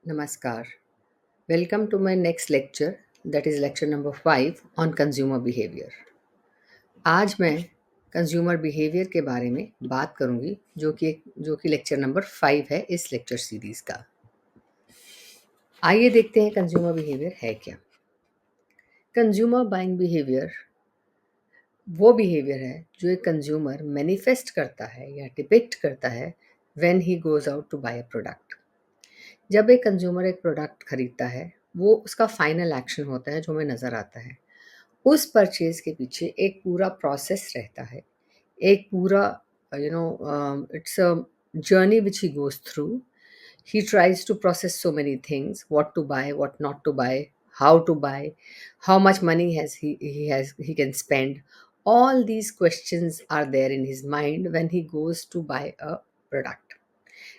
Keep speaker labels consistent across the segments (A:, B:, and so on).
A: Namaskar. Welcome to my next lecture, that is lecture number 5 on consumer behavior. आज मैं consumer behaviour के बारे में बात करूंगी जो कि लेक्चर नंबर 5 है इस लेक्चर सीरीज का। आइए देखते हैं कंज्यूमर बिहेवियर है क्या। कंज्यूमर बाइंग बिहेवियर वो बिहेवियर है जो एक कंज्यूमर मैनिफेस्ट करता है या डिपिक्ट करता है when he goes out to buy a product. जब एक कंज्यूमर एक प्रोडक्ट खरीदता है, वो उसका फाइनल एक्शन होता है जो हमें नज़र आता है। उस परचेज़ के पीछे एक पूरा प्रोसेस रहता है। एक पूरा it's a journey which he goes through. He tries to process so many things: what to buy, what not to buy, how to buy, how much money he can spend. All these questions are there in his mind when he goes to buy a product.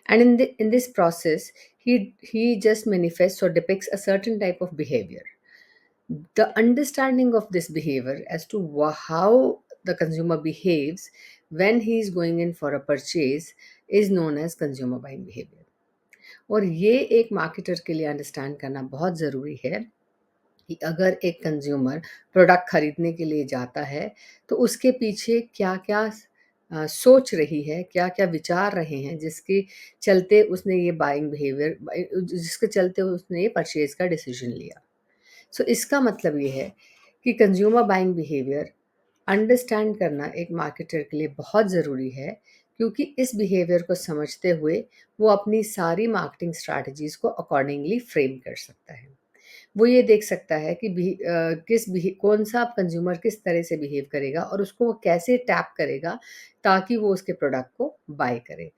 A: And in this process, he just manifests or depicts a certain type of behavior. The understanding of this behavior as to how the consumer behaves when he is going in for a purchase is known as consumer buying behavior. और ये एक marketer के लिए understand करना बहुत ज़रूरी है कि अगर एक कंज्यूमर प्रोडक्ट खरीदने के लिए जाता है तो उसके पीछे क्या क्या सोच रही है, क्या क्या विचार रहे हैं जिसके चलते उसने ये बाइंग बिहेवियर जिसके चलते उसने ये परचेज का डिसीजन लिया। सो इसका मतलब ये है कि कंज्यूमर बाइंग बिहेवियर अंडरस्टैंड करना एक मार्केटर के लिए बहुत ज़रूरी है, क्योंकि इस बिहेवियर को समझते हुए वो अपनी सारी मार्केटिंग स्ट्रैटेजीज़ को अकॉर्डिंगली फ्रेम कर सकता है। वो ये देख सकता है कि कौन सा कंज्यूमर किस तरह से बिहेव करेगा और उसको वो कैसे टैप करेगा ताकि वो उसके प्रोडक्ट को बाय करे।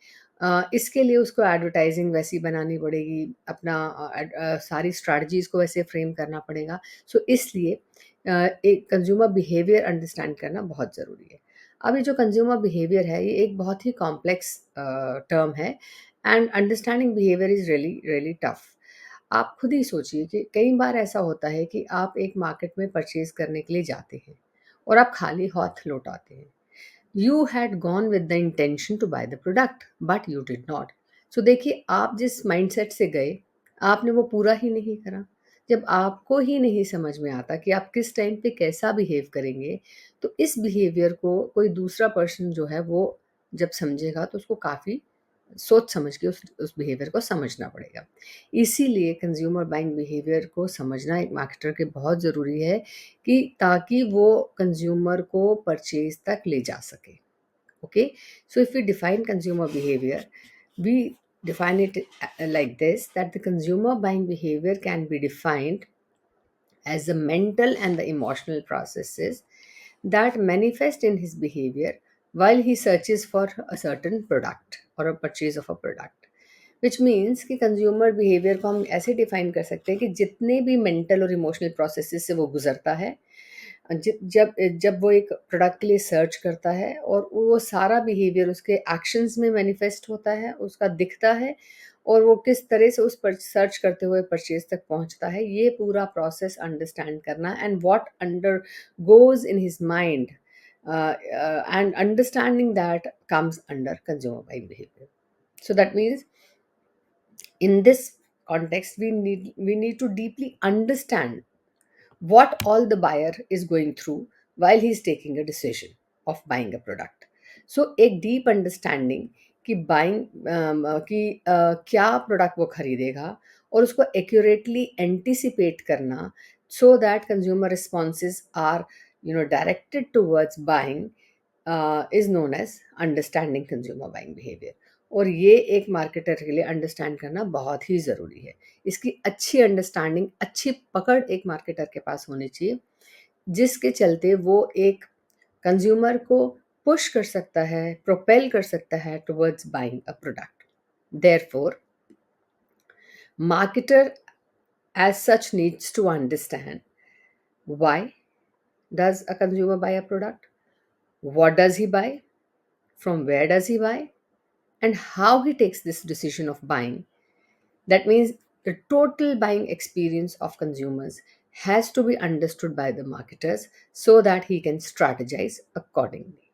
A: इसके लिए उसको एडवर्टाइजिंग वैसी बनानी पड़ेगी, अपना सारी स्ट्रैटेजीज़ को वैसे फ्रेम करना पड़ेगा। सो इसलिए एक कंज्यूमर बिहेवियर अंडरस्टैंड करना बहुत ज़रूरी है। अब ये जो कंज्यूमर बिहेवियर है, ये एक बहुत ही कॉम्प्लेक्स टर्म है and understanding behaviour is really really tough. आप खुद ही सोचिए कि कई बार ऐसा होता है कि आप एक मार्केट में परचेज करने के लिए जाते हैं और आप खाली हाथ लौट आते हैं। You had gone with the intention to buy the product but you did not. So देखिए, आप जिस माइंडसेट से गए आपने वो पूरा ही नहीं करा। जब आपको ही नहीं समझ में आता कि आप किस टाइम पे कैसा बिहेव करेंगे, तो इस बिहेवियर को कोई दूसरा पर्सन जो है वो जब समझेगा तो उसको काफ़ी सोच समझ के उस बिहेवियर को समझना पड़ेगा। इसीलिए कंज्यूमर बाइंग बिहेवियर को समझना एक मार्केटर के बहुत ज़रूरी है कि ताकि वो कंज्यूमर को परचेज तक ले जा सके। Okay, so if we define consumer behaviour, we define it like this: that the consumer buying behavior can be defined as the mental and the emotional processes that manifest in his behavior while he searches for a certain product or a purchase of a product. Which means कि consumer behaviour को हम ऐसे define कर सकते हैं कि जितने भी मेंटल और इमोशनल प्रोसेसेस से वो गुजरता है, जब जब जब वो एक प्रोडक्ट के लिए सर्च करता है और वो सारा बिहेवियर उसके एक्शंस में मैनिफेस्ट होता है, उसका दिखता है, और वो किस तरह से उस पर सर्च करते हुए परचेज तक पहुंचता है, ये पूरा प्रोसेस अंडरस्टैंड करना and what under goes in his mind and understanding that comes under consumer buying behaviour. So that means in this context we need to deeply understand what all the buyer is going through while he's taking a decision of buying a product. So एक deep understanding कि buying कि क्या product वो खरीदेगा और उसको accurately anticipate करना, so that consumer responses are directed towards buying, is known as understanding consumer buying behavior. और ये एक मार्केटर के लिए अंडरस्टैंड करना बहुत ही ज़रूरी है। इसकी अच्छी अंडरस्टैंडिंग, अच्छी पकड़ एक मार्केटर के पास होनी चाहिए, जिसके चलते वो एक कंज्यूमर को पुश कर सकता है, प्रोपेल कर सकता है towards buying a product. Therefore marketer as such needs to understand why does a consumer buy a product, what does he buy, from where does he buy, and how he takes this decision of buying. That means the total buying experience of consumers has to be understood by the marketers so that he can strategize accordingly.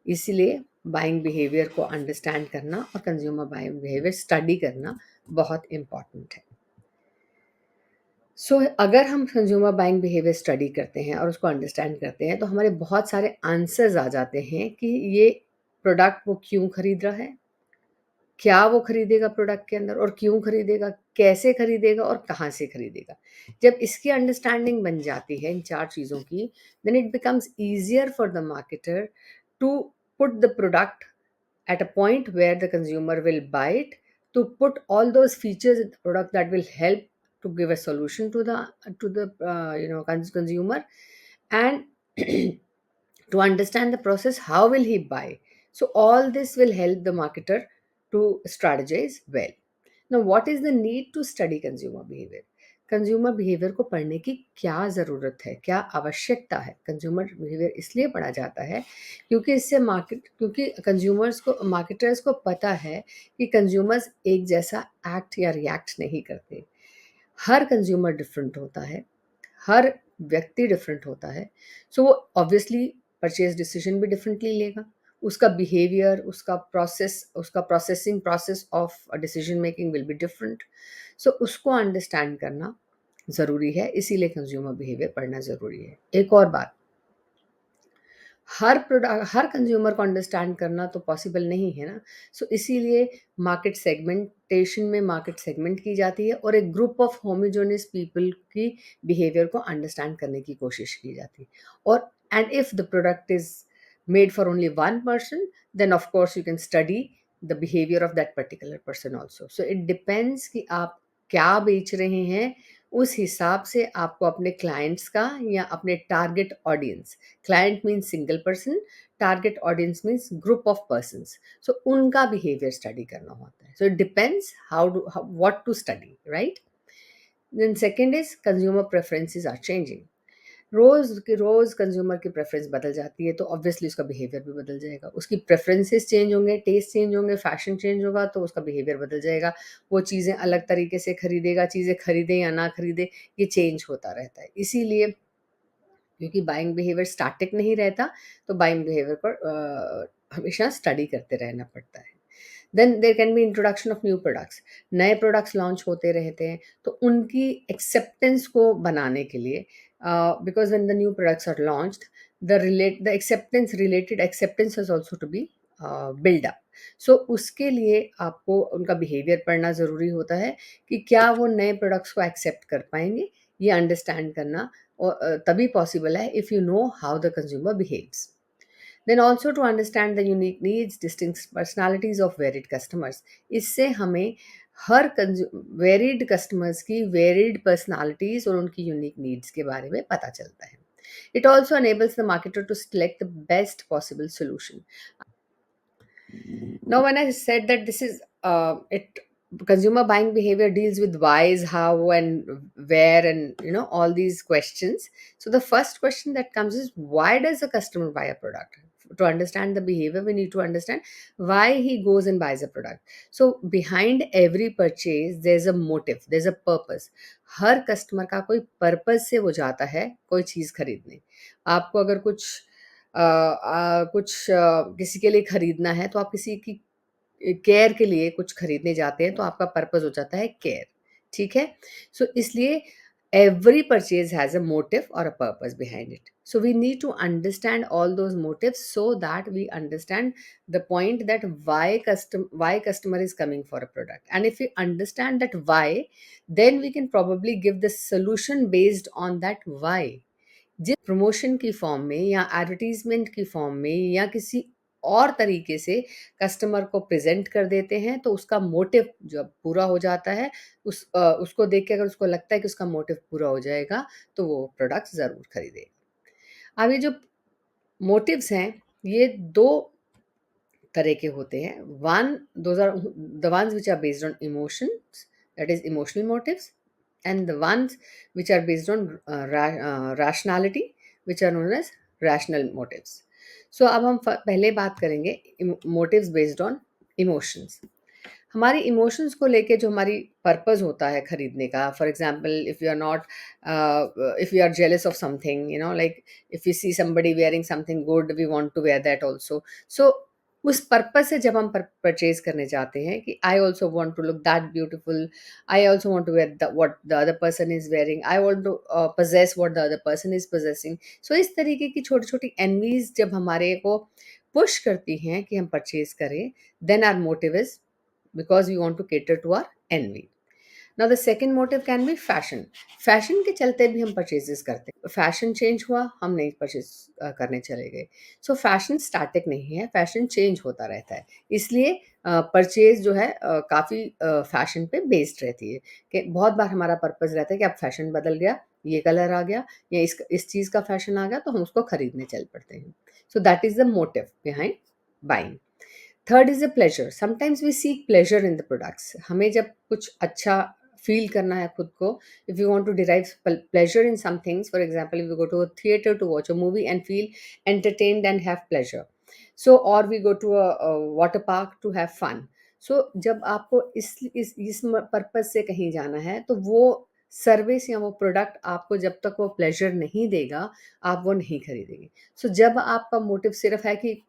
A: इसीलिए buying behaviour को understand करना और consumer buying behaviour study करना बहुत important है। सो अगर हम consumer buying behaviour study करते हैं और उसको अंडरस्टैंड करते हैं तो हमारे बहुत सारे आंसर्स आ जाते हैं कि ये प्रोडक्ट वो क्यों खरीद रहा है, क्या वो खरीदेगा प्रोडक्ट के अंदर और क्यों खरीदेगा, कैसे खरीदेगा और कहाँ से खरीदेगा। जब इसकी अंडरस्टैंडिंग बन जाती है इन 4 चीज़ों की, then it becomes easier for the marketer to put the product at a point where the consumer will buy it, to put all those features in the product that will help to give a solution to the consumer, and to understand the process how will he buy. So all this will help the marketer to strategize well. Now what is the need to study consumer behavior? Consumer behaviour को पढ़ने की क्या ज़रूरत है, क्या आवश्यकता है? Consumer behaviour इसलिए पढ़ा जाता है क्योंकि कंज्यूमर्स को, मार्केटर्स को पता है कि कंज्यूमर्स एक जैसा एक्ट या रिएक्ट नहीं करते। हर कंज्यूमर डिफरेंट होता है, हर व्यक्ति डिफरेंट होता है। सो वो ऑब्वियसली परचेज डिसीजन भी डिफरेंटली लेगा। उसका बिहेवियर, उसका processing process of decision making will be different. So उसको अंडरस्टैंड करना ज़रूरी है, इसीलिए कंज्यूमर बिहेवियर पढ़ना ज़रूरी है। एक और बात, हर कंज्यूमर को अंडरस्टैंड करना तो पॉसिबल नहीं है ना। सो इसीलिए मार्केट सेगमेंट की जाती है और एक ग्रुप ऑफ होमोजेनियस पीपल की बिहेवियर को अंडरस्टैंड करने की कोशिश की जाती है। और and if the product is made for only one person, then of course you can study the behaviour of that particular person also. So it depends कि आप क्या बेच रहे हैं, उस हिसाब से आपको अपने क्लाइंट्स का या अपने target audience, client means single person, target audience means group of persons, so उनका बिहेवियर स्टडी करना होता है। So it depends what to study, right? Then second is consumer preferences are changing. रोज कंज्यूमर की preference बदल जाती है, तो ऑब्वियसली उसका बिहेवियर भी बदल जाएगा। उसकी प्रेफरेंसेस चेंज होंगे, टेस्ट चेंज होंगे, फैशन चेंज होगा, तो उसका बिहेवियर बदल जाएगा। वो चीज़ें अलग तरीके से खरीदेगा, चीज़ें खरीदे या ना खरीदे, ये चेंज होता रहता है। इसीलिए क्योंकि बाइंग बिहेवियर स्टैटिक नहीं रहता, तो बाइंग बिहेवियर पर हमेशा स्टडी करते रहना पड़ता है। Then there can be introduction of new products. नए प्रोडक्ट्स लॉन्च होते रहते हैं, तो उनकी एक्सेप्टेंस को बनाने के लिए, because when the new products are launched, the acceptance, related acceptance has also to be build up. So उसके लिए आपको उनका बिहेवियर पढ़ना ज़रूरी होता है कि क्या वो नए प्रोडक्ट्स को एक्सेप्ट कर पाएंगे। ये अंडरस्टैंड करना और तभी पॉसिबल है if you know how the consumer behaves. Then also to understand the unique needs, distinct personalities of varied customers. इससे हमें हर वेरिड कस्टमर्स की वेरिड पर्सनालिटीज और उनकी यूनिक नीड्स के बारे में पता चलता है। It also enables the marketer to select the best possible solution. Now, when I said that this is it, consumer buying behavior deals with whys, how, and where, and all these questions. So the first question that comes is, why does a customer buy a product? To understand the behavior, we need to understand why he goes and buys a product. So behind every purchase, there's a motive, there's a purpose. Her customer का कोई purpose से वो जाता है कोई चीज़ खरीदने। आपको अगर किसी के लिए खरीदना है, तो आप किसी की केयर के लिए कुछ खरीदने जाते हैं, तो आपका पर्पस हो जाता है केयर। ठीक है? सो इसलिए every purchase has a motive or a purpose behind it. So we need to understand all those motives so that we understand the point that why customer is coming for a product. And if we understand that why, then we can probably give the solution based on that why. जिस promotion की form में या advertisement की form में या किसी और तरीके से कस्टमर को प्रेजेंट कर देते हैं, तो उसका मोटिव जब पूरा हो जाता है, उसको देख के अगर उसको लगता है कि उसका मोटिव पूरा हो जाएगा, तो वो प्रोडक्ट ज़रूर खरीदेगा। अब ये जो मोटिव्स हैं, ये दो तरह के होते हैं। Those are the ones which are based on emotions, that is emotional motives, and the ones which are based on rationality, which are known as rational motives. So अब हम पहले बात करेंगे motives based on emotions. हमारी emotions को लेके जो हमारी पर्पस होता है खरीदने का, for example if you are jealous of something, like if you see somebody wearing something good, we want to wear that also. So उस पर्पस से जब हम परचेज करने जाते हैं कि I also want to look that beautiful, I also want to wear what the other person is wearing, I want to possess what the other person is possessing. So इस तरीके की छोटी छोटी एनवीज जब हमारे को पुश करती हैं कि हम परचेज करें, then our motive is because we want to cater to our envy. Now the second motive can be fashion. Fashion के चलते भी हम परचेजेस करते हैं. फैशन चेंज हुआ, हम नहीं परचेज करने चले गए. सो फैशन स्टैटिक नहीं है, फैशन चेंज होता रहता है. इसलिए परचेज जो है काफ़ी फैशन पे बेस्ड रहती है. कि बहुत बार हमारा पर्पस रहता है कि अब फैशन बदल गया, ये कलर आ गया या इस चीज़ का फैशन आ गया तो हम उसको खरीदने चल पड़ते हैं. So that is the motive behind buying. Third is a pleasure. Sometimes we seek pleasure in the products. हमें जब कुछ अच्छा फील करना है खुद को, if you want to derive pleasure in some things, for example if you go to a theatre to watch a movie and feel entertained and have pleasure, so और we go to a water park to have fun. सो जब आपको इस purpose से कहीं जाना है तो वो सर्विस या वो प्रोडक्ट आपको जब तक वो प्लेजर नहीं देगा, आप वो नहीं खरीदेंगे. सो जब आपका मोटिव सिर्फ है कि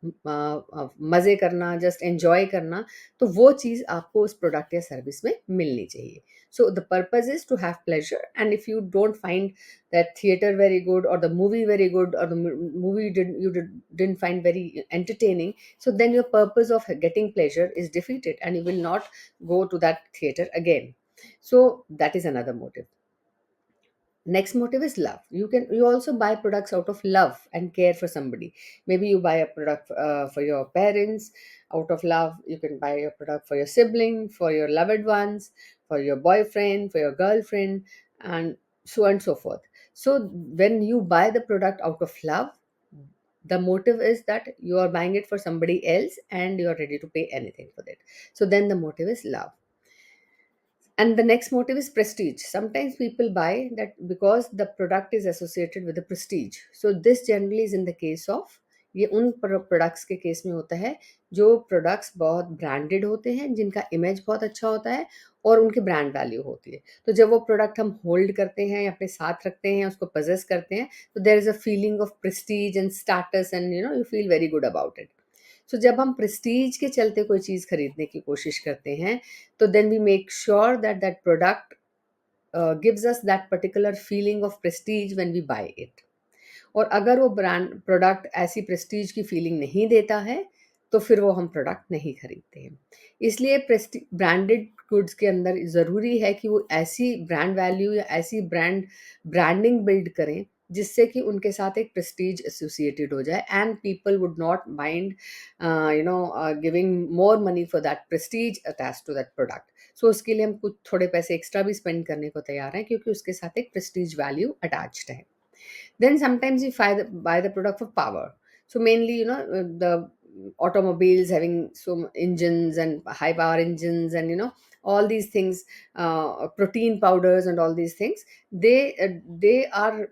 A: मज़े करना, जस्ट एन्जॉय करना, तो वो चीज़ आपको उस प्रोडक्ट या सर्विस में मिलनी चाहिए. So the purpose is to have pleasure, and if you don't find that theatre very good or the movie very good or the movie didn't find very entertaining, so then your purpose of getting pleasure is defeated and you will not go to that theater again. So that is another motive. Next motive is love. You also buy products out of love and care for somebody. Maybe you buy a product for your parents out of love. You can buy a product for your sibling, for your loved ones, for your boyfriend, for your girlfriend, and so on and so forth. So when you buy the product out of love, the motive is that you are buying it for somebody else and you are ready to pay anything for it. So then the motive is love. And the next motive is prestige. Sometimes people buy that because the product is associated with the prestige. So this generally is in the case of, ये उन products के case में होता है जो products बहुत branded होते हैं, जिनका इमेज बहुत अच्छा होता है और उनकी ब्रांड वैल्यू होती है. तो जब वो प्रोडक्ट हम होल्ड करते हैं या अपने साथ रखते हैं, उसको पजेस करते हैं, तो there is a feeling of prestige and status and you feel very good about it. So जब हम प्रेस्टीज के चलते कोई चीज़ खरीदने की कोशिश करते हैं, तो then we make sure that that product gives us that particular feeling of prestige when we buy it. और अगर वो ब्रांड प्रोडक्ट ऐसी प्रेस्टीज की फीलिंग नहीं देता है, तो फिर वो हम प्रोडक्ट नहीं खरीदते हैं. इसलिए ब्रांडेड गुड्स के अंदर ज़रूरी है कि वो ऐसी ब्रांड वैल्यू या ऐसी ब्रांडिंग बिल्ड करें जिससे कि उनके साथ एक प्रेस्टीज एसोसिएटेड हो जाए, and people would not mind giving more money for that prestige attach to that product. So उसके लिए हम कुछ थोड़े पैसे एक्स्ट्रा भी स्पेंड करने को तैयार हैं, क्योंकि उसके साथ एक प्रेस्टीज वैल्यू अटैच्ड है. Then sometimes we buy the product for power. So mainly, the automobiles having engines and high power engines, and all these things, protein powders and all these things, they are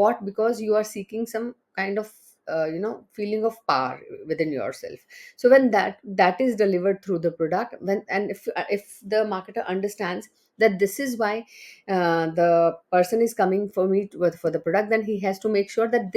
A: bought because you are seeking some kind of feeling of power within yourself. So when that is delivered through the product, when and if the marketer understands that this is why the person is coming for me for the product, then he has to make sure that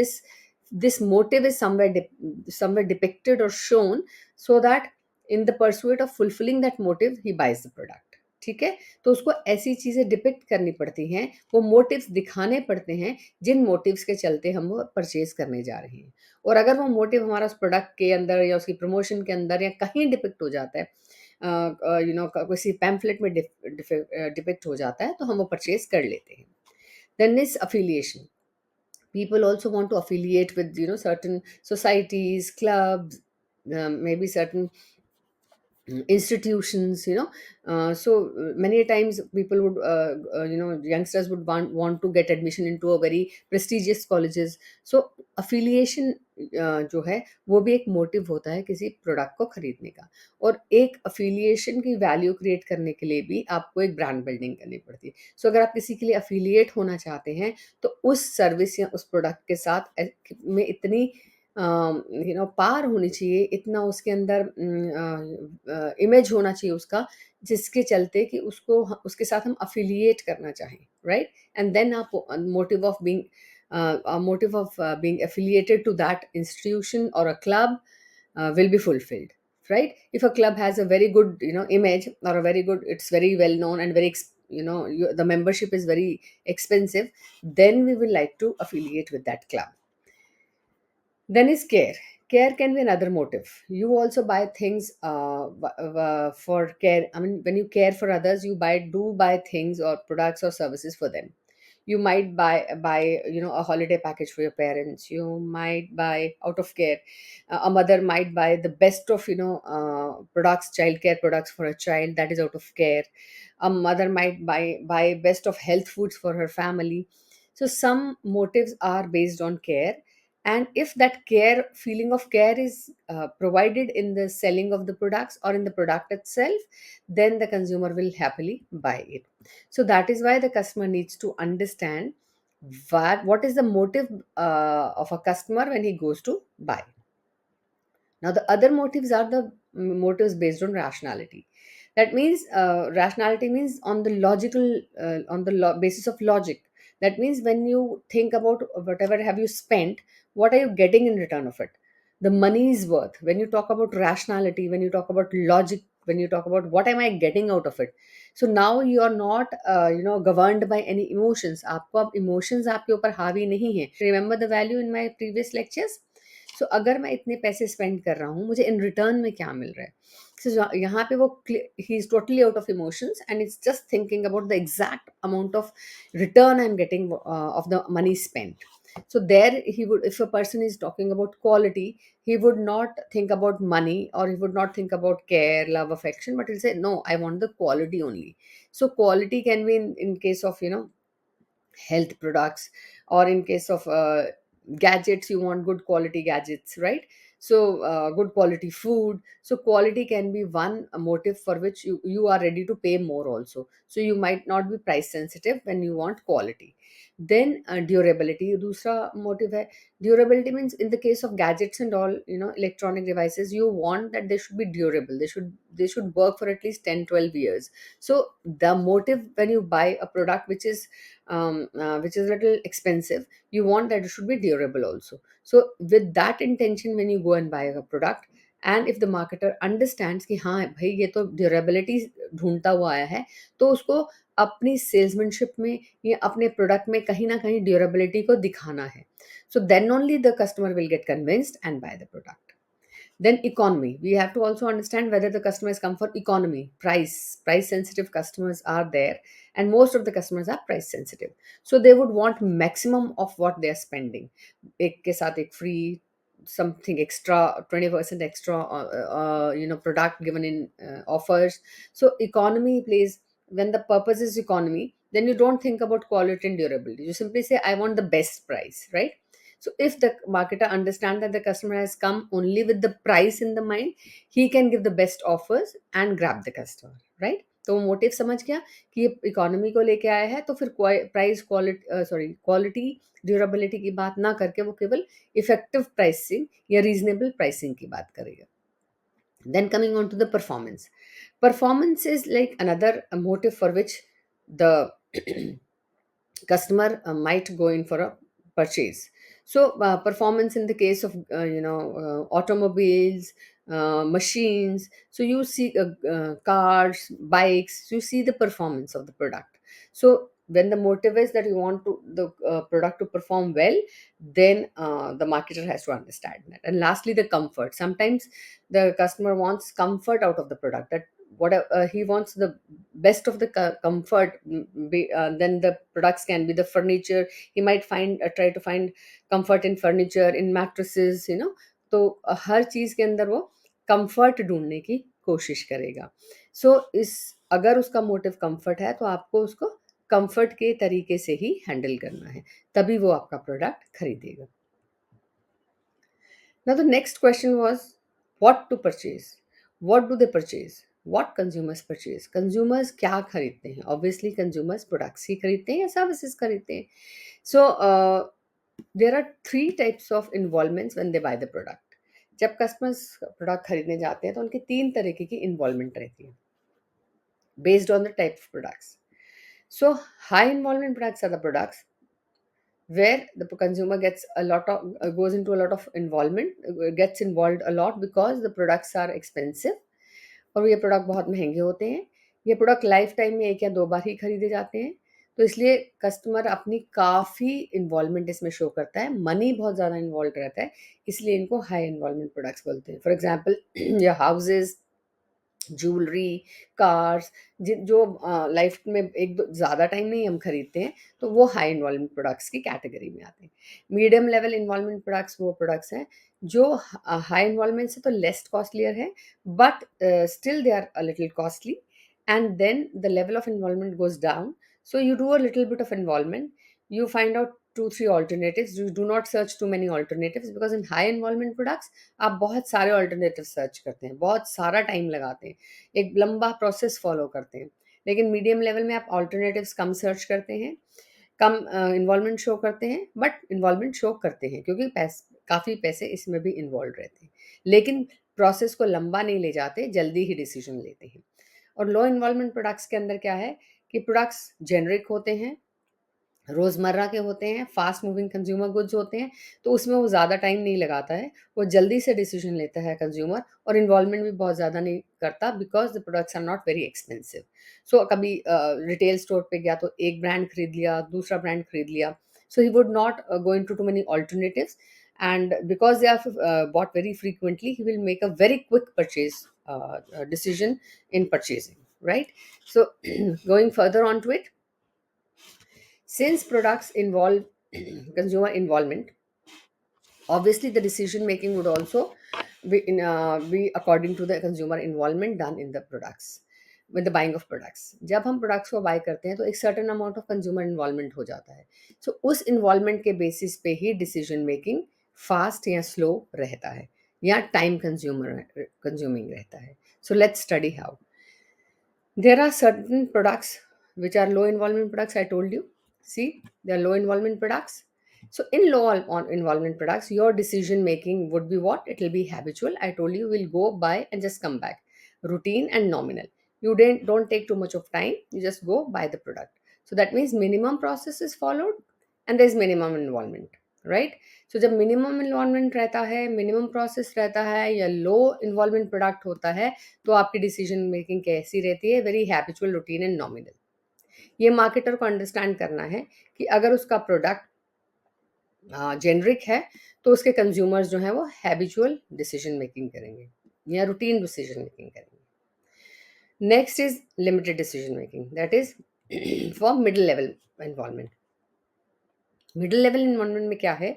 A: this motive is somewhere depicted or shown, so that in the pursuit of fulfilling that motive he buys the product. ठीक है. तो उसको ऐसी चीजें depict करनी पड़ती हैं, वो मोटिव्स दिखाने पड़ते हैं जिन मोटिव्स के चलते हम वो परचेज करने जा रहे हैं. और अगर वो मोटिव हमारा उस प्रोडक्ट के अंदर या उसकी प्रमोशन के अंदर या कहीं डिपिक्ट हो जाता है, किसी पैम्फलेट में डिपिक्ट हो जाता है, तो हम वो परचेज कर लेते हैं. Then is affiliation. People also want to affiliate with certain societies, clubs, maybe certain institutions. Many times people would youngsters would want to get admission into a very prestigious colleges. So affiliation जो है वो भी एक motive होता है किसी product को खरीदने का. और एक अफिलिएशन की वैल्यू क्रिएट करने के लिए भी आपको एक ब्रांड बिल्डिंग करनी पड़ती है. सो अगर आप किसी के लिए अफिलिएट होना चाहते हैं, तो उस सर्विस या उस प्रोडक्ट के साथ में इतनी पार होनी चाहिए, इतना उसके अंदर इमेज होना चाहिए उसका, जिसके चलते कि उसके साथ हम अफिलिएट करना चाहें, राइट. एंड देन आप motive of being affiliated to that institution or a club, will be fulfilled, right? If a club has a very good, image, or a very good, it's very well known and very the membership is very expensive, then we will like to affiliate with that club. Then is care. Care can be another motive. You also buy things for care. I mean, when you care for others, you buy things or products or services for them. You might buy a holiday package for your parents. You might buy out of care. A mother might buy the best of products, child care products for a child. That is out of care. A mother might buy best of health foods for her family. So some motives are based on care, and if that care feeling of care is provided in the selling of the products or in the product itself, then the consumer will happily buy it. So that is why the customer needs to understand what is the motive of a customer when he goes to buy. Now, the other motives are the motives based on rationality. That means rationality means on the logical, on the basis of logic. That means when you think about whatever have you spent, what are you getting in return of it? The money is worth. When you talk about rationality, when you talk about logic, when you talk about what am I getting out of it, so now you are not governed by any emotions. आपको अब emotions आपके ऊपर हावी नहीं है. Remember the value in my previous lectures. सो अगर मैं इतने पैसे स्पेंड कर रहा हूँ, मुझे इन रिटर्न में क्या मिल रहा है? सो यहाँ पे वो he is totally out of emotions and it's just thinking about the exact amount of return I am getting of the money spent. So there he would, if a person is talking about quality, he would not think about money, or he would not think about care, love, affection, but he'll say no, I want the quality only. So quality can be in case of health products, or in case of gadgets, you want good quality gadgets, right? So good quality food. So quality can be one motive for which you are ready to pay more also. So you might not be price sensitive when you want quality. Then durability दूसरा motive है. Durability means in the case of gadgets and all, electronic devices, you want that they should be durable. They should work for at least 10-12 years. So the motive when you buy a product which is a little expensive, you want that it should be durable also. So with that intention, when you go and buy a product, and if the marketer understands कि हाँ भाई ये तो durability ढूंढता हुआ आया है, तो उसको अपनी सेल्समैनशिप में या अपने प्रोडक्ट में कहीं ना कहीं ड्यूरेबिलिटी को दिखाना है. So then only the customer will get convinced and buy the product. Then economy. We have to also understand whether the customer has come for economy, price sensitive customers are there, and most of the customers are price sensitive. So they would want maximum of what they are spending. एक के साथ एक free, something extra, 20% extra, product given in offers. So economy plays, when the purpose is economy, then you don't think about quality and durability. You simply say, I want the best price, right? So if the marketer understands that the customer has come only with the price in the mind, he can give the best offers and grab the customer, right? तो वो motive समझ गया कि ये economy को लेके आया है, तो फिर प्राइस क्वालिटी ड्यूरेबिलिटी की बात ना करके वो केवल इफेक्टिव प्राइसिंग या रीजनेबल प्राइसिंग की बात करेगा. Then coming on to the performance. Performance is like another motive for which the customer might go in for a purchase. So performance in the case of automobiles, machines. So you see cars, bikes. You see the performance of the product. So when the motive is that you want to the product to perform well, then the marketer has to understand that. And lastly, the comfort. Sometimes the customer wants comfort out of the product, that whatever he wants the best of the comfort. Then the products can be the furniture. He might try to find comfort in furniture, in mattresses, तो हर चीज के अंदर वो comfort ढूंढने की कोशिश करेगा. सो इस अगर उसका मोटिव कंफर्ट है, तो आपको उसको कंफर्ट के तरीके से ही हैंडल करना है, तभी वो आपका प्रोडक्ट खरीदेगा. Now the next question was what to purchase. What do they purchase? What consumers purchase? Consumers क्या खरीदते हैं? Obviously consumers products ही खरीदते हैं या services खरीदते हैं. So there are three types of involvements when they buy the product. जब customers product खरीदने जाते हैं, तो उनकी तीन तरीके की involvement रहती है based on the type of products. So high involvement products are the products where the consumer gets a lot of goes into a lot of involvement, gets involved a lot because the products are expensive और ये product बहुत महंगे होते हैं। ये product life time में एक या दो बार ही खरीदे जाते हैं, तो इसलिए कस्टमर अपनी काफ़ी इन्वॉल्वमेंट इसमें शो करता है, मनी बहुत ज़्यादा इन्वॉल्व रहता है, इसलिए इनको हाई इन्वॉल्वमेंट प्रोडक्ट्स बोलते हैं। फॉर एग्जाम्पल या हाउसेज, ज्वेलरी, कार्स, जो लाइफ में एक दो ज़्यादा टाइम नहीं हम खरीदते हैं, तो वो हाई इन्वॉल्वमेंट प्रोडक्ट्स की कैटेगरी में आते हैं। मीडियम लेवल इन्वॉल्वमेंट प्रोडक्ट्स वो प्रोडक्ट्स हैं जो हाई इन्वॉल्वमेंट से तो लेस कॉस्टलियर है, but still they are a little costly, and then the level of involvement goes down. So you do a little bit of involvement, you find out two three alternatives, you do not search too many alternatives, because in high involvement products आप बहुत सारे alternative search करते हैं, बहुत सारा time लगाते हैं, एक लंबा प्रोसेस फॉलो करते हैं। लेकिन मीडियम लेवल में आप ऑल्टरनेटिव्स कम सर्च करते हैं, कम इन्वॉल्वमेंट शो करते हैं, बट इन्वॉल्वमेंट शो करते हैं क्योंकि काफ़ी पैसे इसमें भी इन्वॉल्व रहते हैं, लेकिन प्रोसेस को लंबा नहीं ले जाते, जल्दी ही डिसीजन लेते हैं। और लो इन्वॉल्वमेंट प्रोडक्ट्स के अंदर क्या है कि प्रोडक्ट्स जेनरिक होते हैं, रोज़मर्रा के होते हैं, फास्ट मूविंग कंज्यूमर गुड्स होते हैं, तो उसमें वो ज़्यादा टाइम नहीं लगाता है, वो जल्दी से डिसीजन लेता है कंज्यूमर, और इन्वॉल्वमेंट भी बहुत ज़्यादा नहीं करता because the products are not very expensive. So कभी रिटेल स्टोर पे गया तो एक ब्रांड खरीद लिया, दूसरा ब्रांड खरीद लिया, so he would not go into too many alternatives, and because they are bought very frequently, he will make a very quick purchase decision in purchasing, right? So going further on to it, since products involve consumer involvement, obviously the decision making would also be according to the consumer involvement done in the products, with the buying of products. जब हम products को buy करते हैं तो एक certain amount of consumer involvement हो जाता है, so उस involvement के basis पे ही decision making fast या slow रहता है या time consuming रहता है. So let's study how. There are certain products which are low involvement products, I told you. See, they are low involvement products. So, in involvement products, your decision making would be what? It will be habitual. I told you, will go by and just come back. Routine and nominal. You don't take too much of time, you just go buy the product. So, that means minimum process is followed and there is minimum involvement, right? So जब minimum involvement रहता है, minimum process रहता है या लो involvement product होता है, तो आपकी डिसीजन मेकिंग कैसी रहती है? Very habitual, routine and nominal. ये मार्केटर को अंडरस्टैंड करना है कि अगर उसका प्रोडक्ट जेनरिक है तो उसके कंज्यूमर्स जो हैं वो हैबिचुअल डिसीजन मेकिंग करेंगे या रूटीन डिसीजन मेकिंग करेंगे. Next is limited decision making, that is for middle level involvement. Middle level involvement में क्या है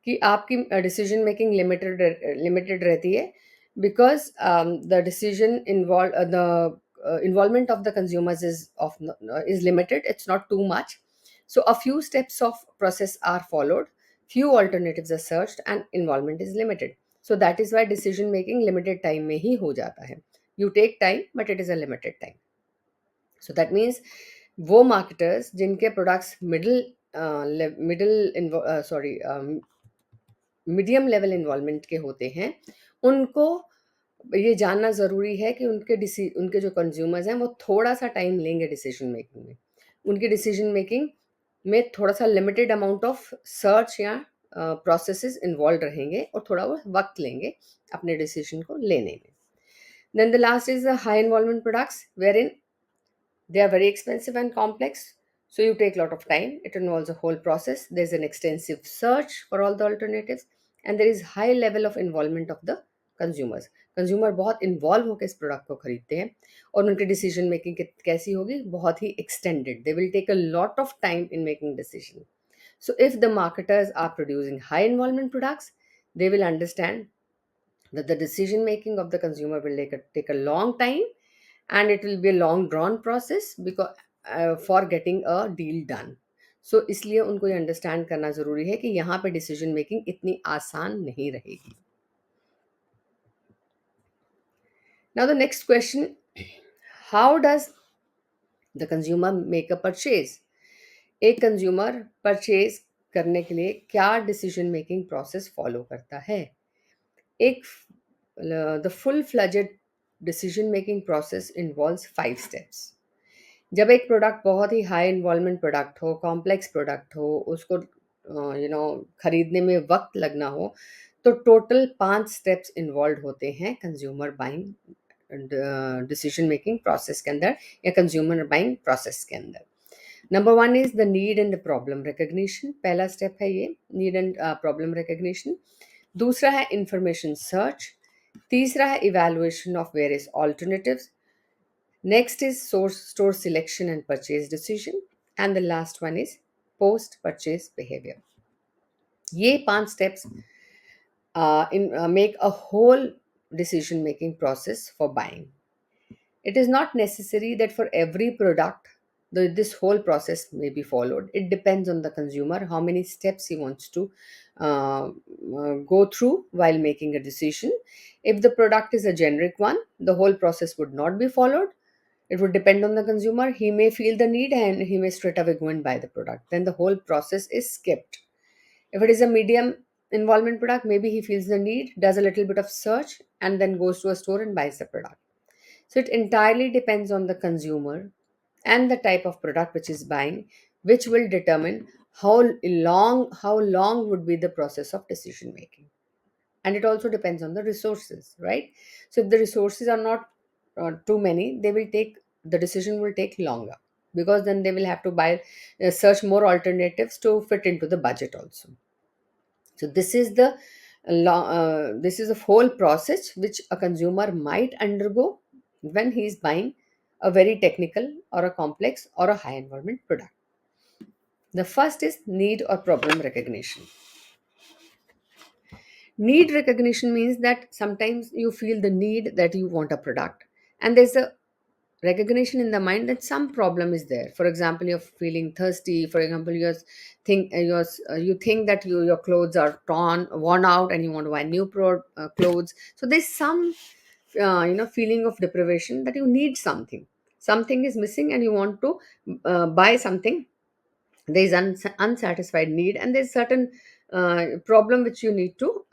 A: कि आपकी डिसीजन मेकिंग लिमिटेड रहती है because the decision involve the involvement of the consumers is limited, it's not too much, so a few steps of process are followed, few alternatives are searched and involvement is limited. So that is why decision making limited time में ही हो जाता है. You take time but it is a limited time. So that means वो marketers जिनके products medium level involvement के होते हैं, उनको ये जानना ज़रूरी है कि उनके जो कंज्यूमर्स हैं वो थोड़ा सा टाइम लेंगे डिसीजन मेकिंग में. उनकी डिसीजन मेकिंग में थोड़ा सा लिमिटेड अमाउंट ऑफ सर्च या प्रोसेसेस इन्वॉल्व रहेंगे और थोड़ा वो वक्त लेंगे अपने डिसीजन को लेने में. Then the last is the high involvement products where in they are very expensive and complex, so you take a lot of time. It involves a whole process. There's an extensive search for all the alternatives, and there is high level of involvement of the consumers. Consumer बहुत involve होकर इस product को खरीदते हैं और उनकी decision making कैसी होगी? बहुत ही extended. They will take a lot of time in making decision. So if the marketers are producing high involvement products, they will understand that the decision making of the consumer will take a long time, and it will be a long drawn process because for getting a deal done. So इसलिए उनको ये understand करना ज़रूरी है कि यहाँ पे decision making इतनी आसान नहीं रहेगी. Now the next question, how does the consumer make a purchase? एक कंज्यूमर परचेज करने के लिए क्या डिसीजन मेकिंग प्रोसेस फॉलो करता है? एक the full fledged decision making process involves 5 steps. जब एक प्रोडक्ट बहुत ही हाई इन्वॉल्वमेंट प्रोडक्ट हो, कॉम्प्लेक्स प्रोडक्ट हो, उसको खरीदने में वक्त लगना हो, तो टोटल 5 स्टेप्स इन्वॉल्व होते हैं consumer buying decision making process के अंदर, या कंज्यूमर बाइंग प्रोसेस के अंदर। Number 1 is the need and the problem recognition. पहला स्टेप है ये, नीड एंड प्रॉब्लम रिकग्निशन। दूसरा है इंफॉर्मेशन सर्च। तीसरा है evaluation of various alternatives. Next is source store selection and purchase decision. And the last one is post purchase behavior. ये 5 steps make a whole decision making process for buying. It is not necessary that for every product this whole process may be followed. It depends on the consumer, how many steps he wants to go through while making a decision. If the product is a generic one, the whole process would not be followed. It would depend on the consumer. He may feel the need and he may straight away go and buy the product. Then the whole process is skipped. If it is a medium involvement product, maybe he feels the need, does a little bit of search, and then goes to a store and buys the product. So it entirely depends on the consumer and the type of product which is buying, which will determine how long would be the process of decision making. And it also depends on the resources, right? So if the resources are not too many, the decision will take longer, because then they will have to buy search more alternatives to fit into the budget also. So this is a whole process which a consumer might undergo when he is buying a very technical or a complex or a high involvement product. The first is need or problem recognition. Need recognition means that sometimes you feel the need that you want a product, and there's a recognition in the mind that some problem is there. For example, you're feeling thirsty. For example, you think that your clothes are worn out, and you want to buy new clothes. So there's some feeling of deprivation, that you need something is missing, and you want to buy something. There is unsatisfied need, and there's certain problem which you need to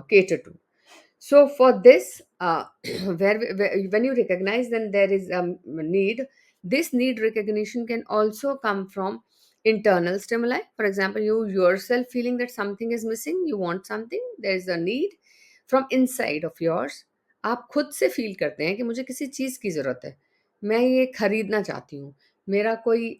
A: cater to. So for this, when you recognize, then there is a need. This need recognition can also come from internal stimuli. For example, you yourself feeling that something is missing, you want something, there is a need from inside of yours. आप खुद से feel करते हैं कि मुझे किसी चीज़ की ज़रूरत है, मैं ये खरीदना चाहती हूँ, मेरा कोई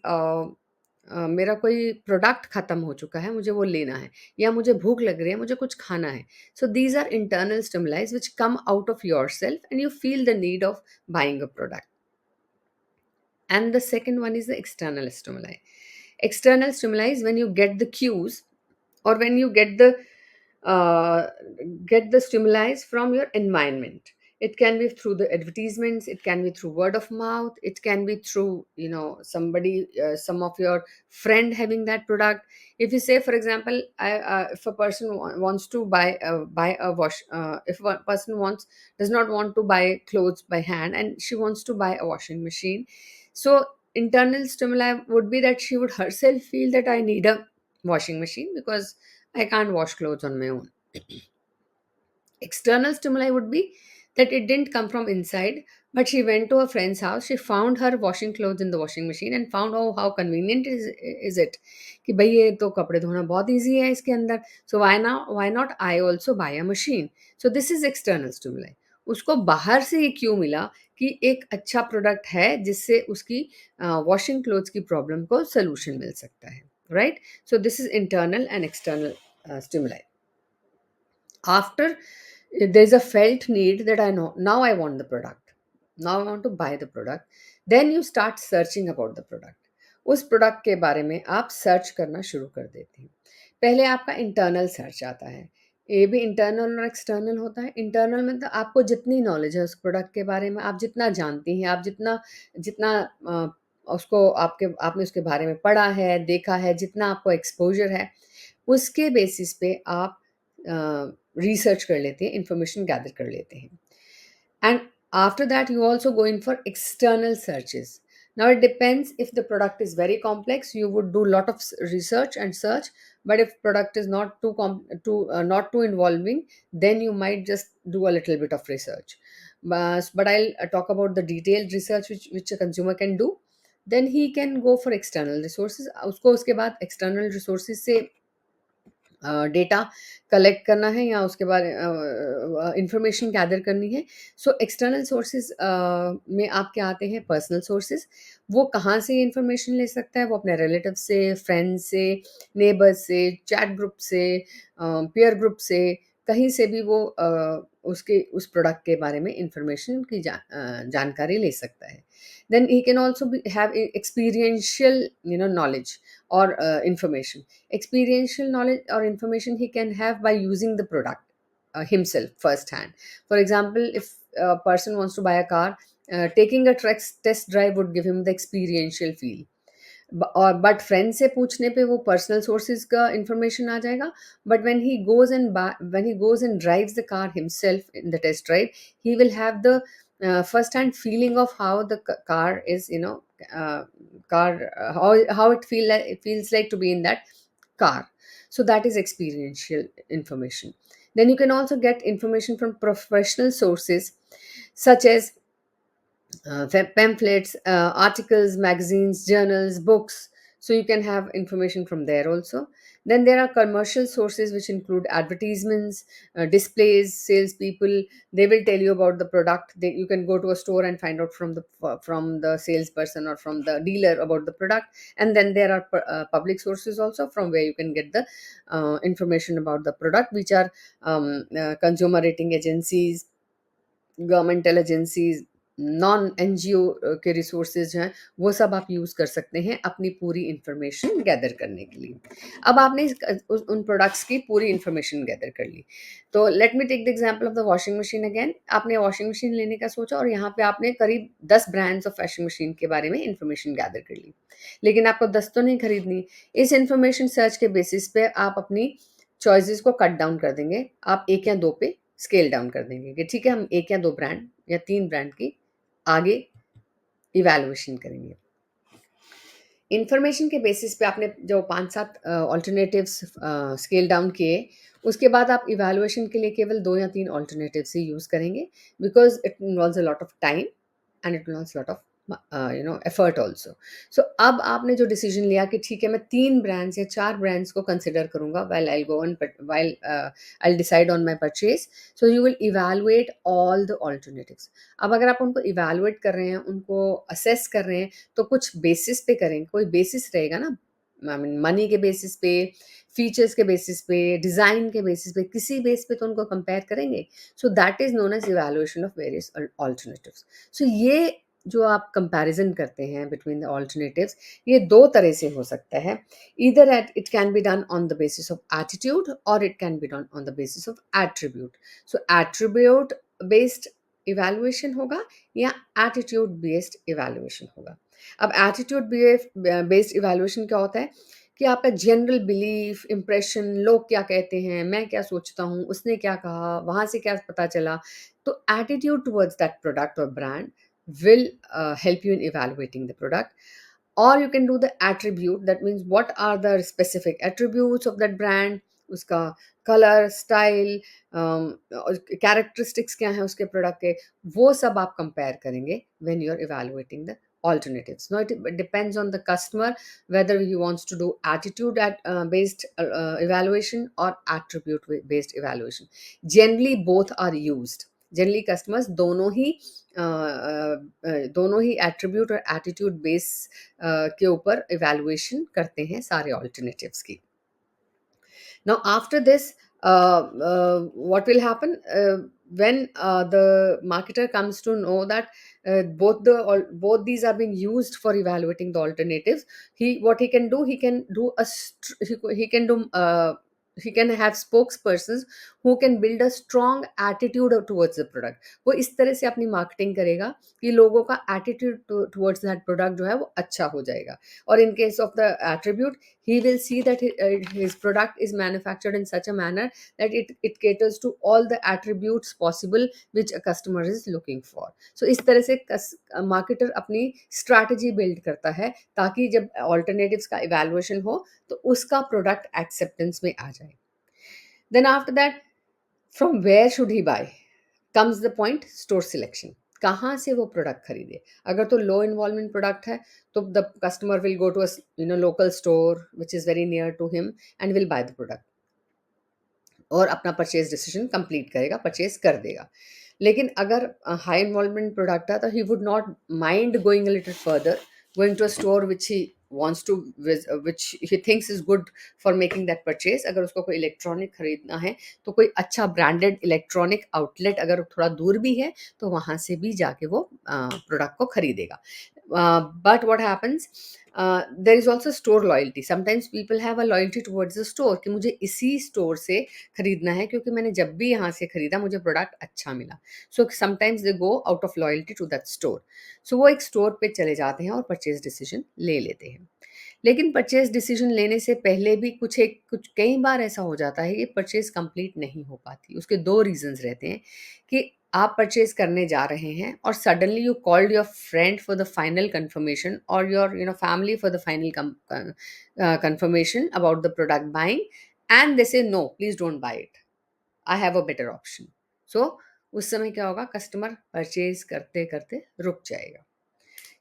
A: मेरा कोई प्रोडक्ट खत्म हो चुका है, मुझे वो लेना है, या मुझे भूख लग रही है, मुझे कुछ खाना है. So these are internal stimuli which come out of yourself, and you feel the need of buying a product. And the second one is the external stimuli. External stimuli is when you get the cues, or when you uh, get the stimuli from your environment. It can be through the advertisements, it can be through word of mouth, it can be through somebody, some of your friend having that product. If you say, for example, if a person wants to buy a wash if a person wants does not want to buy clothes by hand, and she wants to buy a washing machine, so internal stimuli would be that she would herself feel that I need a washing machine because I can't wash clothes on my own. External stimuli would be that it didn't come from inside, but she went to a friend's house, she found her washing clothes in the washing machine and found, oh, how convenient is it कि भाई ये तो कपड़े धोना बहुत easy है इसके अंदर, so why not I also buy a machine. So this is external stimuli. उसको बाहर से ये क्यों मिला कि एक अच्छा प्रोडक्ट है जिससे उसकी वॉशिंग क्लोथ्स की प्रॉब्लम को सोल्यूशन मिल सकता है, right. So this is internal and external stimuli. After there's a felt need that I know now I want the product, now I want to buy the product, then you start searching about the product. उस product के बारे में आप search करना शुरू कर देते हैं. पहले आपका इंटरनल सर्च आता है. ये भी इंटरनल और एक्सटर्नल होता है. इंटरनल में तो आपको जितनी नॉलेज है उस प्रोडक्ट के बारे में, आप जितना जानती हैं, आप जितना जितना उसको आपने उसके बारे में पढ़ा है, देखा है, जितना आपको एक्सपोजर है, उसके बेसिस पे आप रिसर्च कर लेते हैं, इंफॉर्मेशन गैदर कर लेते हैं. And after that you also go in for external searches. Now it depends. If the product is very complex, you would do lot of research and search. But if product is not not too involving, then you might just do a little bit of research. But I'll talk about the detailed research which a consumer can do. Then he can go for external resources. उसको उसके बाद external resources से data collect करना है या उसके बारे information gather करनी है। सो एक्सटर्नल सोर्सेज में आपके आते हैं पर्सनल सोर्सेज। वो कहाँ से इंफॉर्मेशन ले सकता है? वो अपने रिलेटिव से, फ्रेंड से, नेबर्स से, चैट ग्रुप से, पीयर ग्रुप से, कहीं से भी वो उसके उस प्रोडक्ट के बारे में इंफॉर्मेशन की जानकारी ले सकता है। Then he can also have experiential knowledge और information. Experiential knowledge or information he can have by using the product himself firsthand. For example, if a person wants to buy a car, taking a test drive would give him the experiential feel. और but friend से पूछने पे वो personal sources का information आ जाएगा. But when he goes and drives the car himself in the test drive, he will have the first hand feeling of how the car is, uh, car how it feels like to be in that car. So that is experiential information. Then you can also get information from professional sources such as pamphlets, articles, magazines, journals, books. So you can have information from there also. Then there are commercial sources which include advertisements, displays, salespeople. They will tell you about the product. You can go to a store and find out from the salesperson or from the dealer about the product. And then there are public sources also from where you can get the information about the product, which are consumer rating agencies, governmental agencies, non NGO के resources हैं, वो सब आप use कर सकते हैं अपनी पूरी इंफॉर्मेशन गैदर करने के लिए. अब आपने उन प्रोडक्ट्स की पूरी इंफॉर्मेशन गैदर कर ली. तो let me take the example of the washing machine again. आपने वॉशिंग मशीन लेने का सोचा और यहाँ पे आपने करीब 10 ब्रांड्स ऑफ वॉशिंग मशीन के बारे में इंफॉर्मेशन गैदर कर ली, लेकिन आपको 10 तो नहीं खरीदनी. इस इंफॉर्मेशन सर्च के बेसिस पे आप अपनी चॉइसेस को कट डाउन कर देंगे. आप एक या दो पे स्केल डाउन कर देंगे कि ठीक है, हम एक या दो ब्रांड या तीन ब्रांड की आगे इवैल्यूएशन करेंगे. इंफॉर्मेशन के बेसिस पे आपने जो 5-7 ऑल्टरनेटिव्स स्केल डाउन किए, उसके बाद आप इवैल्यूएशन के लिए केवल 2 या 3 ऑल्टरनेटिव्स ही यूज़ करेंगे, because it involves a lot of time and it involves lot of effort also. So अब आपने जो डिसीजन लिया कि ठीक है, मैं 3 ब्रांड्स या 4 ब्रांड्स को कंसिडर करूँगा while I go and while I will decide on my purchase. So you will evaluate all the alternatives. अब अगर आप उनको इवैल्यूएट कर रहे हैं, उनको असेस कर रहे हैं, तो कुछ बेसिस पे करेंगे, कोई बेसिस रहेगा ना. आई मीन मनी के बेसिस पे, फीचर्स के बेसिस पे, डिज़ाइन के बेसिस पे, किसी बेस पे तो उनको कंपेयर करेंगे. So that is known as evaluation of various alternatives. So ये जो आप कंपैरिजन करते हैं बिटवीन द ऑल्टरनेटिव्स, ये दो तरह से हो सकता है. Either at it can be done on the basis of attitude और it can be done on the basis of attribute. So attribute based evaluation होगा या एटीट्यूड बेस्ड इवैल्यूएशन होगा. अब एटीट्यूड बेस्ड इवैल्यूएशन क्या होता है कि आपका जनरल बिलीफ, इम्प्रेशन, लोग क्या कहते हैं, मैं क्या सोचता हूँ, उसने क्या कहा, वहाँ से क्या पता चला. तो एटीट्यूड टुवर्ड्स दैट प्रोडक्ट और brand will help you in evaluating the product. Or you can do the attribute, that means what are the specific attributes of that brand, उसका कलर, स्टाइल, कैरेक्टरिस्टिक्स क्या हैं उसके product के, वो सब आप compare करेंगे when you are evaluating the alternatives. Now it depends on the customer whether he wants to do attitude based evaluation or attribute based evaluation. Generally both are used. Generally customers दोनों ही attribute और attitude base के ऊपर evaluation करते हैं सारे alternatives की. Now, after this, what will happen when the marketer comes to know that both these are being used for evaluating the alternatives? What he can do, he can do he can have spokespersons who can build a strong attitude towards the product. वो इस तरह से अपनी marketing करेगा कि लोगों का attitude towards that product जो है वो अच्छा हो जाएगा. और in case of the attribute, he will see that his product is manufactured in such a manner that it caters to all the attributes possible which a customer is looking for. So इस तरह से marketer अपनी strategy build करता है ताकि जब alternatives का evaluation हो तो उसका product acceptance में आ जाए. Then after that, from where should he buy comes the point store selection. कहाँ से वो प्रोडक्ट खरीदे. अगर तो लो इन्वॉल्वमेंट प्रोडक्ट है तो the customer will go to local store which is very near to him and will buy the product. और अपना परचेज डिसीजन कंप्लीट करेगा, परचेज कर देगा। लेकिन अगर हाई इन्वॉल्वमेंट प्रोडक्ट था तो he would not mind going a little further, going to a store which he wants to which he thinks is good for making that purchase। अगर उसको कोई इलेक्ट्रॉनिक खरीदना है तो कोई अच्छा ब्रांडेड इलेक्ट्रॉनिक आउटलेट अगर थोड़ा दूर भी है तो वहां से भी जाके वो प्रोडक्ट को खरीदेगा। But what happens, there is also store loyalty। sometimes people have a loyalty towards the store कि मुझे इसी स्टोर से खरीदना है क्योंकि मैंने जब भी यहाँ से खरीदा मुझे प्रोडक्ट अच्छा मिला। So sometimes they go out of loyalty to that store. So वो एक स्टोर पे चले जाते हैं और परचेज डिसीजन ले लेते हैं। लेकिन परचेज डिसीजन लेने से पहले भी कुछ कई बार ऐसा हो जाता है कि परचेज कंप्लीट नहीं हो पाती। उसके दो रीजंस रहते हैं कि आप परचेज करने जा रहे हैं और suddenly you called your friend for the final confirmation और your family for the final confirmation about the product buying, and they say no please don't buy it, I have a better option. So उस समय क्या होगा, customer purchase करते करते रुक जाएगा।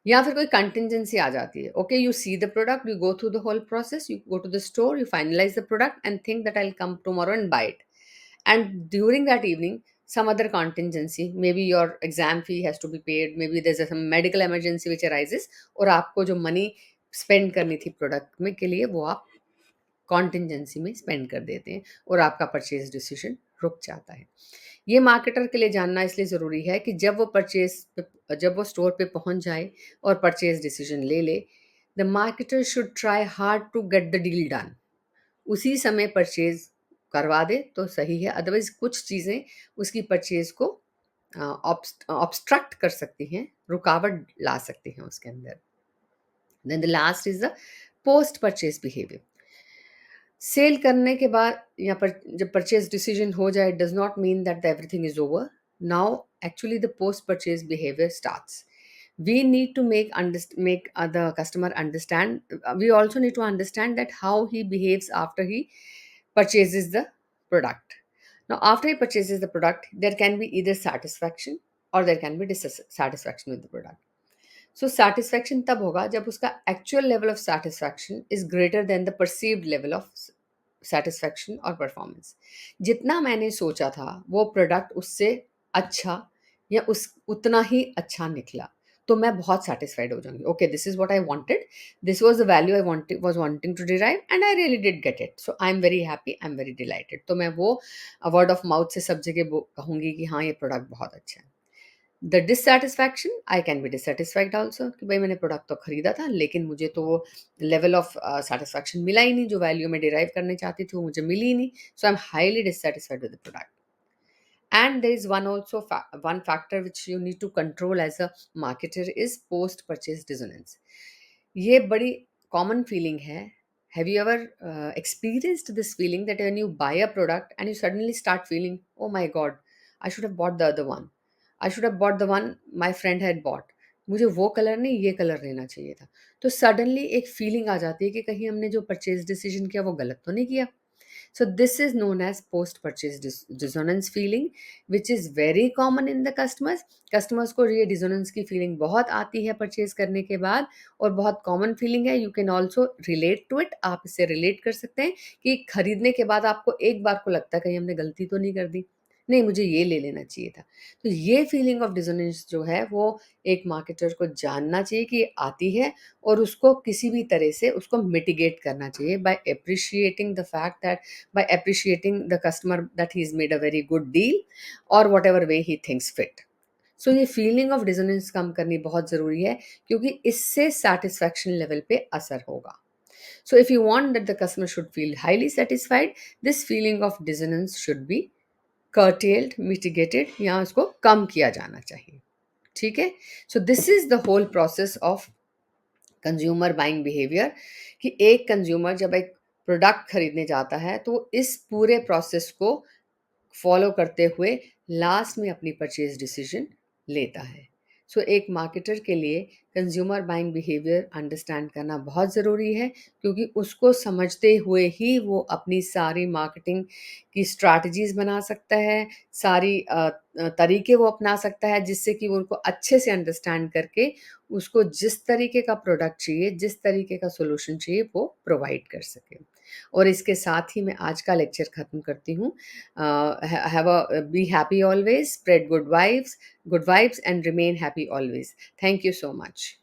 A: या फिर कोई कंटिजेंसी आ जाती है, okay you see the product, you go through the whole process, you go to the store, you finalise the product and think that I will come tomorrow and buy it, and during that evening some other contingency, maybe your exam fee has to be paid, maybe there's some medical emergency which arises, और आपको जो money spend करनी थी product में के लिए वो आप कॉन्टिजेंसी में स्पेंड कर देते हैं और आपका परचेज डिसीजन रुक जाता है। ये मार्केटर के लिए जानना इसलिए ज़रूरी है कि जब वो स्टोर पे पहुंच जाए और परचेज डिसीजन ले ले, the marketer should try hard to get the deal done. उसी समय परचेज करवा दे तो सही है, अदरवाइज कुछ चीज़ें उसकी परचेज को ऑब्स्ट्रक्ट कर सकती हैं, रुकावट ला सकती हैं उसके अंदर। Then the last is the post purchase behaviour. Sale करने के बाद या पर जब परचेज डिसीजन हो जाए does not mean that everything is over. Now actually the post purchase behaviour starts. We need to make the customer understand, we also need to understand that how he behaves after he purchases the product. Now after he purchases the product, there can be either satisfaction or there can be dissatisfaction with the product. So satisfaction तब होगा जब उसका actual level of satisfaction is greater than the perceived level of satisfaction और performance। जितना मैंने सोचा था वो प्रोडक्ट उससे अच्छा या उस उतना ही अच्छा निकला तो मैं बहुत सेटिस्फाइड हो जाऊंगी। Okay this is what I wanted, this was the value I wanting to derive and I really did get it, so I am very happy, I am very delighted. तो मैं वो वर्ड ऑफ माउथ से सब जगह कहूंगी कि हाँ ये प्रोडक्ट बहुत अच्छा है। The dissatisfaction, I can be dissatisfied also कि भाई मैंने प्रोडक्ट तो खरीदा था लेकिन मुझे तो वो लेवल ऑफ सेटिस्फैक्शन मिला ही नहीं, जो वैल्यू मैं डिराइव करने चाहती थी वो मुझे मिली ही नहीं, so I am highly dissatisfied with the product. And there is one factor which you need to control as a marketer is post purchase dissonance। ये बड़ी common feeling है। Have you ever experienced this feeling that when you buy a product and you suddenly start feeling, oh my god, I should have bought the other one, I should have bought the one my friend had bought, मुझे वो colour नहीं ये colour लेना चाहिए था। तो suddenly एक feeling आ जाती है कि कहीं हमने जो परचेज डिसीजन किया वो गलत तो नहीं किया। So this is known as post-purchase dissonance feeling, which is very common in the customers। Customers को ये dissonance की feeling बहुत आती है purchase करने के बाद और बहुत common feeling है। You can also relate to it। आप इससे relate कर सकते हैं कि खरीदने के बाद आपको एक बार को लगता है कहीं हमने गलती तो नहीं कर दी, नहीं मुझे ये ले लेना चाहिए था। तो ये फीलिंग ऑफ डिसोनेंस जो है वो एक मार्केटर को जानना चाहिए कि ये आती है और उसको किसी भी तरह से उसको मिटिगेट करना चाहिए by appreciating the fact that, by appreciating the customer that he's made a very good deal or whatever way he thinks fit। सो ये फीलिंग ऑफ डिसोनेंस कम करनी बहुत ज़रूरी है क्योंकि इससे सेटिस्फैक्शन लेवल पे असर होगा। So if you want that the customer should feel highly satisfied, this feeling of dissonance should be curtailed, mitigated या उसको कम किया जाना चाहिए। ठीक है, so this is the whole process of consumer buying behaviour कि एक कंज्यूमर जब एक प्रोडक्ट खरीदने जाता है तो इस पूरे प्रोसेस को फॉलो करते हुए लास्ट में अपनी परचेज डिसीजन लेता है। सो एक मार्केटर के लिए कंज्यूमर बाइंग बिहेवियर अंडरस्टैंड करना बहुत ज़रूरी है क्योंकि उसको समझते हुए ही वो अपनी सारी मार्केटिंग की स्ट्रैटेजीज बना सकता है, सारी तरीके वो अपना सकता है जिससे कि वो उनको अच्छे से अंडरस्टैंड करके उसको जिस तरीके का प्रोडक्ट चाहिए, जिस तरीके का सोल्यूशन चाहिए वो प्रोवाइड कर सके। और इसके साथ ही मैं आज का लेक्चर ख़त्म करती हूँ। Have a be happy always, spread good vibes and remain happy always. Thank you so much.